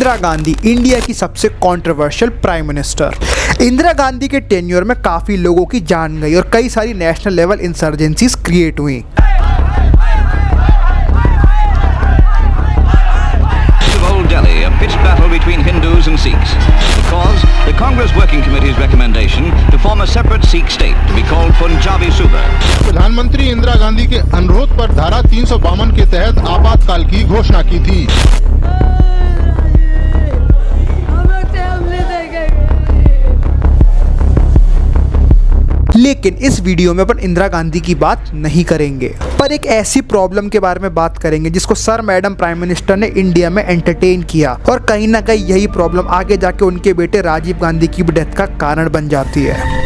Indira Gandhi India की सबसे controversial prime minister. Indira Gandhi के टेन्योर में काफ़ी लोगों की जान गई और कई सारी नेशनल लेवल इंसर्जेंसीज क्रिएट हुई। Delhi, a pitched battle between Hindus and Sikhs, because the Congress Working Committee's recommendation to form a separate Sikh state to be called Punjabi Suba. प्रधानमंत्री इंदिरा गांधी के अनुरोध पर धारा 352 के तहत आपातकाल की घोषणा की थी। लेकिन इस वीडियो में अपन इंदिरा गांधी की बात नहीं करेंगे, पर एक ऐसी प्रॉब्लम के बारे में बात करेंगे जिसको सर मैडम प्राइम मिनिस्टर ने इंडिया में एंटरटेन किया और कहीं ना कहीं यही प्रॉब्लम आगे जाके उनके बेटे राजीव गांधी की भी डेथ का कारण बन जाती है।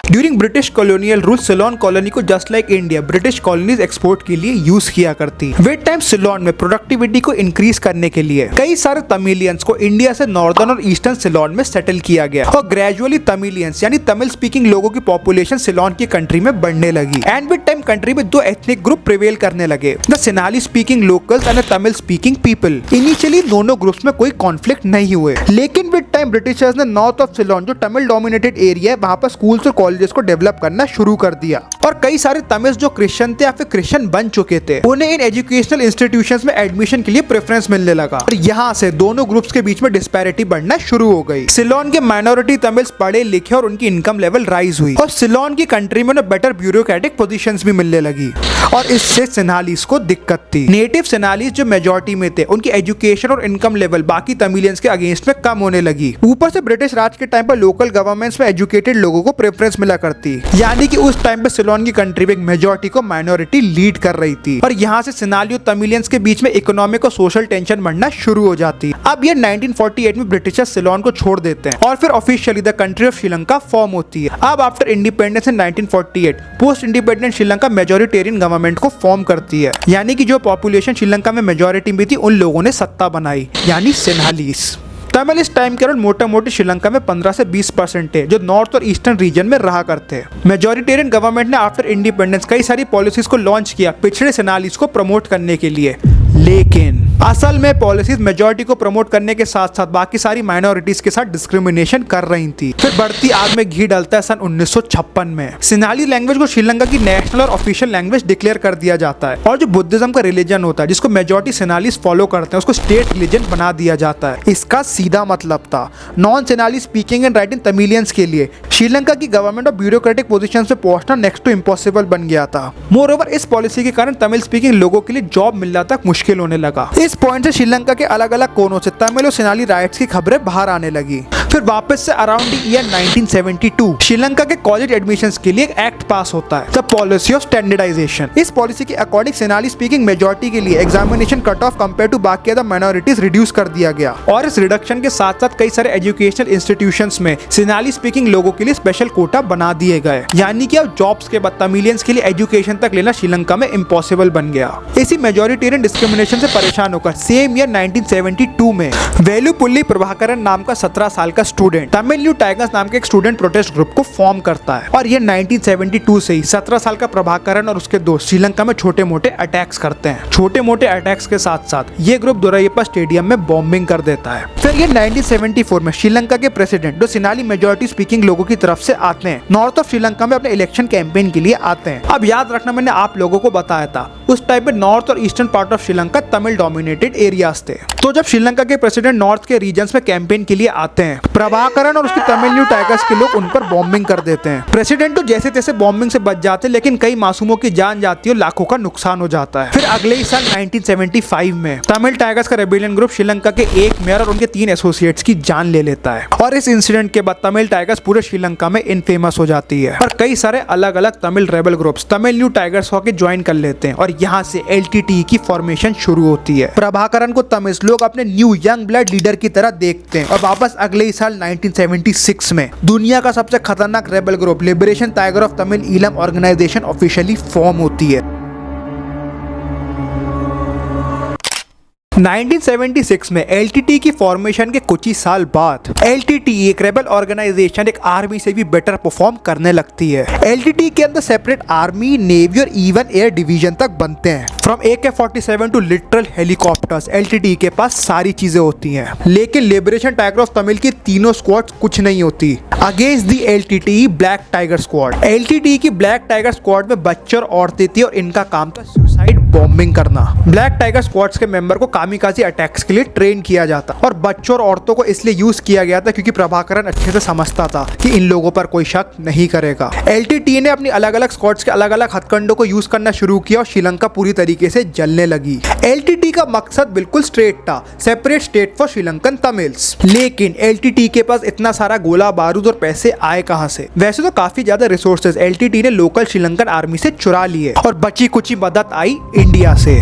During British colonial rule Ceylon colony को just like India British colonies export के लिए यूज किया करती। विद टाइम सिलोन में प्रोडक्टिविटी को इंक्रीज करने के लिए कई सारे तमिलियंस को इंडिया से नॉर्दर्न और ईस्टर्न सिलोन में सेटल किया गया और ग्रेजुअली तमिलियंस यानी तमिल स्पीकिंग लोगों की पॉपुलेशन सिलोन की कंट्री में बढ़ने लगी। एंड विद टाइम कंट्री में दो एथनिक ग्रुप प्रिवेल करने लगे, the Sinhali speaking locals and Tamil speaking people. Initially दोनों ग्रुप्स में कोई कॉन्फ्लिक्ट नहीं हुए, लेकिन विद टाइम ब्रिटिशर्स ने नॉर्थ ऑफ सिलोन जो तमिल डोमिनेटेड एरिया है वहां पर स्कूल्स और कॉलेजेस को डेवलप करना शुरू कर दिया और कई सारे तमिल्स जो क्रिश्चियन थे या फिर क्रिश्चियन बन चुके थे उन्हें इन एजुकेशनल इंस्टीट्यूशंस में एडमिशन के लिए प्रेफरेंस मिलने लगा और यहाँ से दोनों ग्रुप्स के बीच में डिस्पैरिटी बढ़ना शुरू हो गई। सिलोन के माइनॉरिटी तमिल्स पढ़े लिखे और उनकी इनकम लेवल राइज हुई और सिलोन की कंट्री में उन्हें बेटर ब्यूरोक्रेटिक पोजीशंस भी मिलने लगी और इससे सिन्हालीज को दिक्कत थी। नेटिव सिन्हालीज जो मेजॉरिटी में थे उनकी एजुकेशन और इनकम लेवल बाकी तमिलियंस के अगेंस्ट में कम होने लगी। ऊपर से ब्रिटिश राज के टाइम पर लोकल गवर्नमेंट्स में एजुकेटेड लोगों को प्रेफरेंस मिला करती, यानी कि उस टाइम पे सिलोन की कंट्री में एक मेजॉरिटी को माइनॉरिटी लीड कर रही थी और यहाँ से सिनाली और तमिलियंस के बीच में इकोनॉमिक और सोशल टेंशन बढ़ना शुरू हो जाती। अब ये 1948 में ब्रिटिशर्स सिलोन को छोड़ देते हैं और फिर officially the country of Sri Lanka form होती है। अब after independence in 1948 post independent Sri Lanka majoritarian government को फॉर्म करती है, यानी कि जो पॉपुलेशन श्रीलंका में मेजॉरिटी में थी उन लोगों ने सत्ता बनाई, यानी सिन्हालीस। तमिल इस टाइम के मोटा मोटी श्रीलंका में 15 से 20% है जो नॉर्थ और ईस्टर्न रीजन में रहा करते हैं। मेजॉरिटेरियन गवर्नमेंट ने आफ्टर इंडिपेंडेंस कई सारी पॉलिसीज को लॉन्च किया पिछड़े सिन्हालीज को प्रमोट करने के लिए, लेकिन असल में पॉलिसीज मेजॉरिटी को प्रमोट करने के साथ साथ बाकी सारी माइनॉरिटीज के साथ डिस्क्रिमिनेशन कर रही थी। फिर बढ़ती आग में घी डलता है सन 1956 में सिन्हाली लैंग्वेज को श्रीलंका की नेशनल और ऑफिशियल लैंग्वेज डिक्लेयर कर दिया जाता है और जो बुद्धिज्म का रिलीजन होता है जिसको मेजॉरिटी सिन्हालीज फॉलो करते हैं उसको स्टेट रिलीजन बना दिया जाता है। इसका सीधा मतलब था non Sinhali speaking and writing Tamilians के लिए श्रीलंका की गवर्नमेंट और ब्यूरोक्रेटिक पोजीशन से पहुंचना नेक्स्ट टू इम्पॉसिबल बन गया था। मोरओवर इस पॉलिसी के कारण तमिल स्पीकिंग लोगों के लिए जॉब मिलना तक मुश्किल होने लगा। इस पॉइंट से श्रीलंका के अलग अलग कोनों से तमिल और सिन्हाली राइट्स की खबरें बाहर आने लगी। फिर वापस से अराउंड ईयर 1972 श्रीलंका के कॉलेज एडमिशंस के लिए एक एक्ट पास होता है, द पॉलिसी ऑफ स्टैंडर्डाइजेशन। इस पॉलिसी के अकॉर्डिंग सिन्हाली स्पीकिंग मेजॉरिटी के लिए examination cut off compare to बाकी अदर माइनॉरिटीज रिड्यूस कर दिया गया और इस रिडक्शन के साथ साथ कई सारे एजुकेशनल इंस्टीट्यूशंस में सिन्हाली स्पीकिंग लोगों के लिए स्पेशल कोटा बना दिए गए, यानी कि अब जॉब्स के बाद तमिलियंस के लिए एजुकेशन तक लेना श्रीलंका में इम्पॉसिबल बन गया। इसी मेजॉरिटेरियन डिस्क्रिमिनेशन से परेशान होकर सेम ईयर 1972 में वेलुपुल्ली प्रभाकरन नाम का 17 साल का स्टूडेंट तमिल न्यू टाइगर्स नाम के एक स्टूडेंट प्रोटेस्ट ग्रुप को फॉर्म करता है और ये 1972 से ही 17 साल का प्रभाकरन और उसके दोस्त श्रीलंका में छोटे मोटे अटैक्स करते हैं। छोटे मोटे अटैक्स के साथ साथ ये ग्रुप दोराईप्पा स्टेडियम में बॉम्बिंग कर देता है। फिर ये 1974 में श्रीलंका के प्रेसिडेंट जो सिन्हाली मेजॉरिटी स्पीकिंग लोगों की तरफ से आते हैं नॉर्थ ऑफ श्रीलंका में अपने इलेक्शन कैंपेन के लिए आते हैं। अब याद रखना मैंने आप लोगों को बताया था उस टाइम पे नॉर्थ और eastern part of Sri Lanka Tamil dominated areas थे, तो जब श्रीलंका के प्रेसिडेंट नॉर्थ के रीजन्स में कैंपेन के लिए आते हैं प्रभाकरन और उसके तमिल न्यू टाइगर्स के लोग उन पर बॉम्बिंग कर देते हैं। प्रेसिडेंट तो जैसे तैसे बॉम्बिंग से बच जाते हैं, लेकिन कई मासूमों की जान जाती है और लाखों का नुकसान हो जाता है। फिर अगले ही साल 1975 में तमिल टाइगर्स का रेबेलियन ग्रुप श्रीलंका के एक मेयर और उनके 3 एसोसिएट्स की जान ले लेता है और इस इंसिडेंट के बाद तमिल टाइगर्स पूरे श्रीलंका में इनफेमस हो जाती है और कई सारे अलग अलग Tamil rebel groups Tamil new tigers होकर ज्वाइन कर लेते हैं और यहाँ से LTTE की फॉर्मेशन शुरू होती है। प्रभाकरन को तमिल लोग अपने न्यू यंग ब्लड लीडर की तरह देखते हैं और वापस अगले ही साल 1976 में दुनिया का सबसे खतरनाक rebel group liberation tiger of Tamil Eelam organisation officially form होती है। 1976 में LTT की फॉर्मेशन के कुछ ही साल बाद LTT एक रेबल ऑर्गेनाइजेशन एक आर्मी से भी बेटर परफॉर्म करने लगती है। LTT के अंदर सेपरेट आर्मी, नेवी और इवन एयर डिवीजन तक बनते हैं। From AK-47 to literal helicopters, LTT के पास सारी चीजें होती हैं। लेकिन लिबरेशन टाइगर ऑफ तमिल की तीनों स्क्वाड्स कुछ नहीं होती against the LTT black tiger squad. LTT की ब्लैक टाइगर स्क्वाड में बच्चे और औरतें थी और इनका काम था सुसाइड बॉम्बिंग करना। ब्लैक टाइगर स्क्वाड्स के मेंबर को कामिकाज़ी अटैक्स के लिए ट्रेन किया जाता और बच्चों और औरतों को इसलिए यूज किया गया था क्योंकि प्रभाकरन अच्छे से समझता था कि इन लोगों पर कोई शक नहीं करेगा। LTT ने अपनी अलग अलग स्क्वाड्स के अलग अलग हथकंडों को यूज करना शुरू किया और श्रीलंका पूरी तरीके से जलने लगी। LTT का मकसद बिल्कुल स्ट्रेट था, separate state for Sri Lankan Tamils. लेकिन LTT के पास इतना सारा गोला बारूद और पैसे आए कहां से? वैसे तो काफी ज्यादा रिसोर्सेज LTT ने लोकल श्रीलंकन आर्मी से चुरा लिए और बची कुछ मदद आई इंडिया से।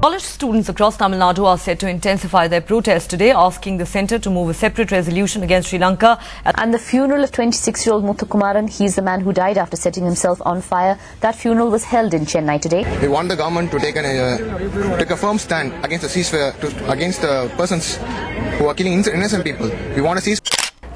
College students across Tamil Nadu are set to intensify their protest today, asking the centre to move a separate resolution against Sri Lanka. And the funeral of 26-year-old Muthukumaran, he's the man who died after setting himself on fire. That funeral was held in Chennai today. We want the government to take a firm stand against the ceasefire, against the persons who are killing innocent people. We want to cease.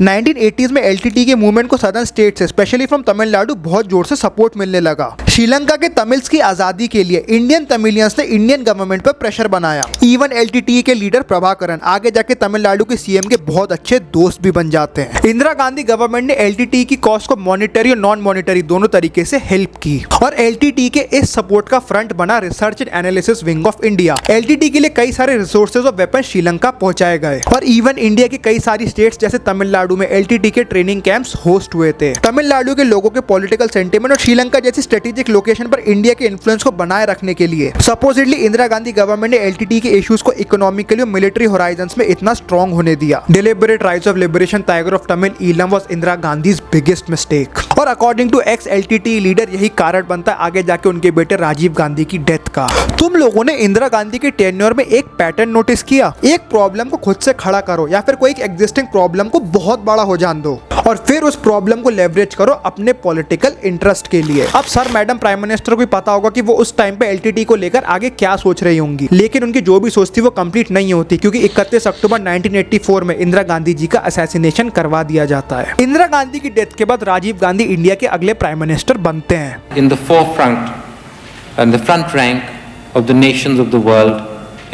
1980s में LTT के movement को southern state से specially from Tamil Nadu बहुत जोर से support मिलने लगा। श्रीलंका के तमिल्स की आजादी के लिए इंडियन तमिलियंस ने इंडियन गवर्नमेंट पर प्रेशर बनाया। इवन LTT के लीडर प्रभाकरन आगे जाके तमिलनाडु के CM के बहुत अच्छे दोस्त भी बन जाते हैं। इंदिरा गांधी गवर्नमेंट ने LTT की कॉज को मॉनिटरी और नॉन मॉनिटरी दोनों तरीके से हेल्प की और LTT के इस सपोर्ट का फ्रंट बना research and analysis wing of India. LTT के लिए कई सारे रिसोर्सेज और वेपन श्रीलंका पहुंचाए गए और इवन इंडिया की कई सारी स्टेट्स जैसे तमिलनाडु में LTT के ट्रेनिंग कैंप्स होस्ट हुए थे। तमिलनाडु के लोगों के पॉलिटिकल सेंटिमेंट और श्रीलंका जैसी स्ट्रेटेजिक लोकेशन पर इंडिया के इन्फ्लुएंस को बनाए रखने के लिए सपोजिटली इंदिरा गांधी गवर्नमेंट ने LTT के इश्यूज को इकोनॉमिकली और मिलिट्री होराइजंस में इतना स्ट्रॉन्ग होने दिया। Deliberate rise of liberation tiger of Tamil Eelam was Indira Gandhi's biggest mistake और according to x LTT leader यही कारण बनता है आगे जाके उनके बेटे राजीव गांधी की डेथ का। तुम लोगों ने इंदिरा गांधी के टेन्योर में एक पैटर्न नोटिस किया? एक प्रॉब्लम को खुद से खड़ा करो या फिर कोई एक एग्जिस्टिंग प्रॉब्लम को बहुत बड़ा हो जान दो और फिर उस प्रॉब्लम को लेवरेज करो अपने पॉलिटिकल इंटरेस्ट के लिए। अब सर मैडम प्राइम मिनिस्टर को भी पता होगा कि वो उस टाइम पे LTT को लेकर आगे क्या सोच रही होंगी, लेकिन उनकी जो भी सोच थी वो कंप्लीट नहीं होती क्योंकि 31 अक्टूबर 1984 में इंदिरा गांधी जी का असैसिनेशन करवा दिया जाता है। इंदिरा गांधी की डेथ के बाद राजीव गांधी इंडिया के अगले प्राइम मिनिस्टर बनते हैं। In the forefront and the front rank of the nations of the world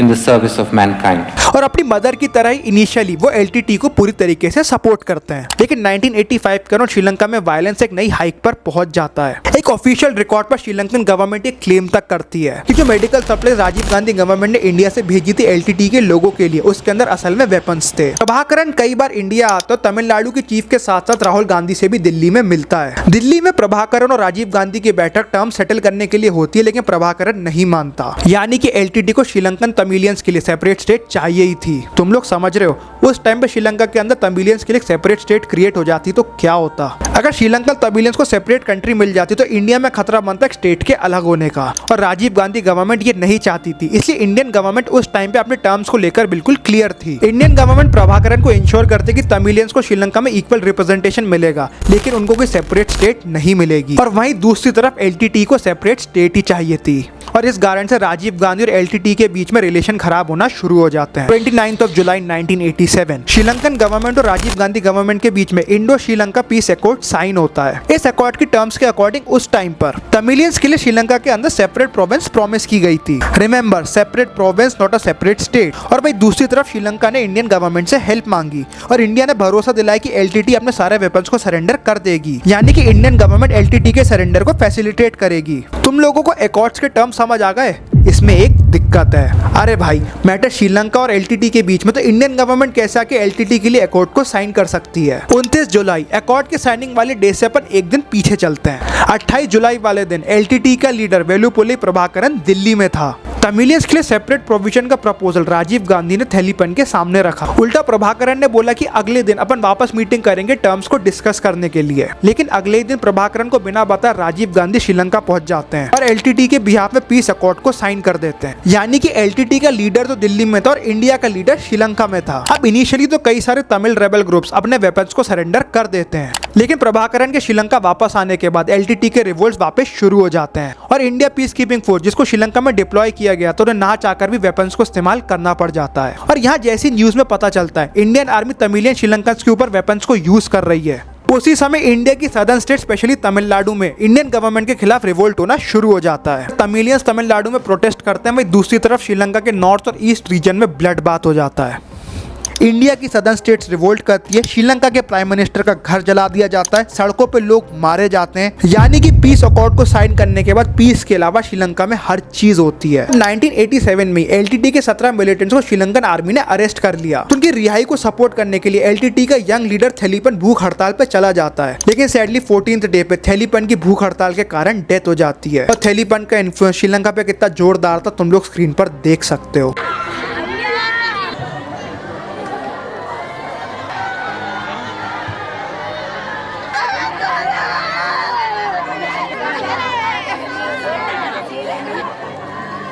in the service of mankind. और अपनी मदर की तरह ही इनिशियली वो LTT को पूरी तरीके से सपोर्ट करते हैं, लेकिन 1985 के अराउंड श्रीलंका में वायलेंस एक नई हाइक पर पहुंच जाता है। एक ऑफिशियल रिकॉर्ड पर श्रीलंकन गवर्नमेंट एक क्लेम तक करती है कि जो medical supply Rajiv Gandhi government ने इंडिया से भेजी थी LTT के लोगों के लिए, उसके अंदर असल में वेपन्स थे। प्रभाकरन कई बार इंडिया आता और तमिलनाडु के चीफ के साथ साथ राहुल गांधी से भी दिल्ली में मिलता है। दिल्ली में प्रभाकरन और राजीव गांधी की बैठक टर्म सेटल करने के लिए होती है, लेकिन प्रभाकरन नहीं मानता, यानी कि LTT को श्रीलंकन तमिलियंस के लिए सेपरेट स्टेट चाहिए ही थी। तुम लोग समझ रहे हो उस टाइम पे श्रीलंका के अंदर तमिलियंस के लिए सेपरेट स्टेट क्रिएट हो जाती तो क्या होता? अगर श्रीलंकन तमिलियंस को सेपरेट कंट्री मिल जाती तो इंडिया में खतरा बनता स्टेट के अलग होने का और राजीव गांधी गवर्नमेंट ये नहीं चाहती थी। इसलिए इंडियन गवर्नमेंट उस टाइम पे अपने टर्म्स को लेकर बिल्कुल क्लियर थी। इंडियन गवर्नमेंट प्रभाकरन को इंश्योर करते कि तमिलियंस को श्रीलंका में इक्वल रिप्रेजेंटेशन मिलेगा, लेकिन उनको कोई सेपरेट स्टेट नहीं मिलेगी। और वहीं दूसरी तरफ LTT को सेपरेट स्टेट ही चाहिए थी और इस कारण से राजीव गांधी और LTT के बीच में रिलेशन खराब होना शुरू हो जाते हैं। 29 जुलाई 1987 श्रीलंकन गवर्नमेंट और राजीव गांधी गवर्नमेंट के बीच में Indo Sri Lanka peace accord sign होता है। इस अकॉर्ड की टर्म्स के अकॉर्डिंग उस टाइम पर तमिलियंस के लिए श्रीलंका के अंदर सेपरेट प्रोविंस प्रॉमिस की गई थी। Remember, separate province not a separate state. और भाई दूसरी तरफ श्रीलंका ने इंडियन गवर्नमेंट से हेल्प मांगी और इंडिया ने भरोसा दिलाया कि LTT अपने सारे वेपन्स को सरेंडर कर देगी, यानी कि इंडियन गवर्नमेंट LTT के सरेंडर को फैसिलिटेट करेगी। तुम लोगों को अकॉर्ड्स के टर्म समझ आ गए? इसमें एक दिक्कत है। अरे भाई, मैटर श्रीलंका और LTT के बीच में तो इंडियन गवर्नमेंट कैसे आके LTT के लिए अकॉर्ड को साइन कर सकती है? 29 जुलाई अकॉर्ड के साइनिंग वाले डे से अपन एक दिन पीछे चलते हैं। 28 जुलाई वाले दिन LTT का लीडर वेलुपुली प्रभाकरन दिल्ली में था। तमिलियंस के लिए सेपरेट प्रोविजन का प्रपोजल राजीव गांधी ने थैलीपन के सामने रखा। उल्टा प्रभाकरन ने बोला कि अगले दिन अपन वापस मीटिंग करेंगे टर्म्स को डिस्कस करने के लिए, लेकिन अगले दिन प्रभाकरन को बिना बताए राजीव गांधी श्रीलंका पहुंच जाते हैं और LTT के बिहाफ में पीस अकॉर्ड को साइन कर देते हैं। यानी कि एलटीटी का लीडर तो दिल्ली में था और इंडिया का लीडर श्रीलंका में था। अब इनिशियली तो कई सारे तमिल रेबल ग्रुप्स अपने वेपन्स को सरेंडर कर देते हैं, लेकिन प्रभाकरन के श्रीलंका वापस आने के बाद एलटीटी के रिवोल्ट्स वापस शुरू हो जाते हैं और इंडिया पीस कीपिंग फोर्स जिसको श्रीलंका में डिप्लॉय किया गया तो उन्हें ना चाहकर भी वेपन्स को इस्तेमाल करना पड़ जाता है। और यहाँ जैसी न्यूज में पता चलता है इंडियन आर्मी तमिलियन श्रीलंकन के ऊपर वेपन्स को यूज कर रही है, उसी समय इंडिया की सदर्न स्टेट स्पेशली तमिलनाडु में इंडियन गवर्नमेंट के खिलाफ रिवोल्ट होना शुरू हो जाता है। तमिलियंस तमिलनाडु में प्रोटेस्ट करते हैं, वहीं दूसरी तरफ श्रीलंका के नॉर्थ और ईस्ट रीजन में ब्लड बात हो जाता है। इंडिया की सदर्न स्टेट्स रिवोल्ट करती है, श्रीलंका के प्राइम मिनिस्टर का घर जला दिया जाता है, सड़कों पे लोग मारे जाते हैं। यानी कि पीस अकॉर्ड को साइन करने के बाद पीस के अलावा श्रीलंका में हर चीज होती है। 1987 में एलटीटी के 17 मिलिटेंट्स को श्रीलंकन आर्मी ने अरेस्ट कर लिया। तो उनकी रिहाई को सपोर्ट करने के लिए एलटीटी का यंग लीडर थेलीपन भूख हड़ताल पे चला जाता है, लेकिन सैडली 14th डे पे थेलीपन की भूख हड़ताल के कारण डेथ हो जाती है। और थेलीपन का इन्फ्लुएंस श्रीलंका पे कितना जोरदार था तुम लोग स्क्रीन पर देख सकते हो।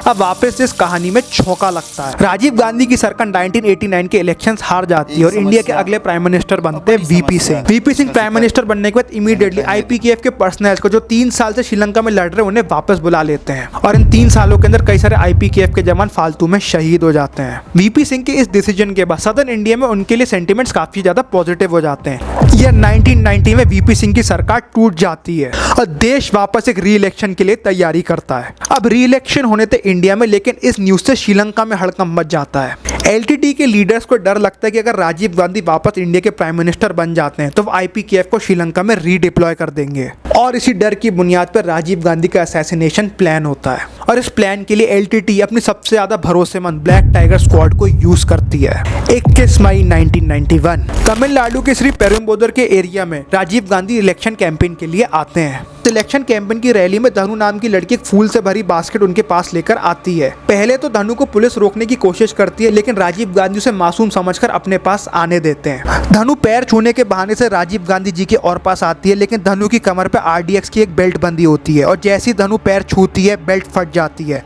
अब वापस इस कहानी में छौका लगता है। राजीव गांधी की सरकार 1989 के इलेक्शंस हार जाती है और इंडिया के अगले प्राइम मिनिस्टर बनते हैं VP Singh. VP Singh prime minister बनने के बाद इमीडिएटली आईपीकेएफ के पर्सनल्स को जो 3 साल से श्रीलंका में लड़ रहे उन्हें वापस बुला लेते हैं और इन 3 सालों के अंदर कई सारे आईपीकेएफ के जवान फालतू में शहीद हो जाते हैं। वीपी सिंह के इस डिसीजन के बाद सदर्न इंडिया में उनके लिए सेंटिमेंट्स काफी ज्यादा पॉजिटिव हो जाते हैं। ईयर 1990 में वीपी सिंह की सरकार टूट जाती है और देश वापस एक री इलेक्शन के लिए तैयारी करता है। अब री इलेक्शन होने थे इंडिया में, लेकिन इस न्यूज से श्रीलंका में हड़कंप मच जाता है। एलटीटी के लीडर्स को डर लगता है कि अगर राजीव गांधी वापस इंडिया के प्राइम मिनिस्टर बन जाते हैं तो वो आईपीकेएफ को श्रीलंका में रीडिप्लॉय कर देंगे और इसी डर की बुनियाद पर राजीव गांधी का असैसिनेशन प्लान होता है। और इस प्लान के लिए एलटीटी अपनी सबसे ज्यादा भरोसेमंद ब्लैक टाइगर स्क्वाड को यूज करती है। 21 मई 1991 तमिलनाडु के श्री पेरुम्बदूर के एरिया में राजीव गांधी इलेक्शन कैंपेन के लिए आते हैं। इलेक्शन कैंपेन की रैली में धनु नाम की लड़की एक फूल से भरी बास्केट उनके पास लेकर आती है। पहले तो धनु को पुलिस रोकने की कोशिश करती है, लेकिन राजीव गांधी उसे मासूम समझकर अपने पास आने देते हैं। धनु पैर छूने के बहाने से राजीव गांधी जी के और पास आती है, लेकिन धनु की कमर पे आरडीएक्स की एक बेल्ट बंधी होती है और जैसे ही धनु पैर छूती है बेल्ट फट जाती है।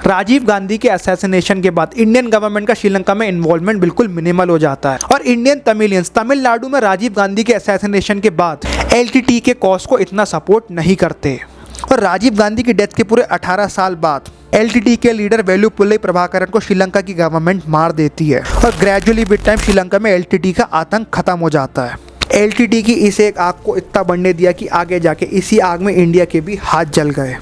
राजीव गांधी के असैसिनेशन के बाद इंडियन गवर्नमेंट का श्रीलंका में इन्वॉल्वमेंट बिल्कुल मिनिमल हो जाता है और इंडियन तमिलियंस तमिलनाडु में राजीव गांधी के असैसिनेशन के बाद एलटीटी के कॉज को इतना सपोर्ट नहीं करते। और राजीव गांधी की डेथ के पूरे 18 साल बाद एलटीटी के लीडर वेलुपुल्लाई प्रभाकरन को श्रीलंका की गवर्नमेंट मार देती है और ग्रेजुअली विद टाइम श्रीलंका में एलटीटी का आतंक खत्म हो जाता है। एलटीटी की इस एक आग को इतना बढ़ने दिया कि आगे जाके इसी आग में इंडिया के भी हाथ जल गए।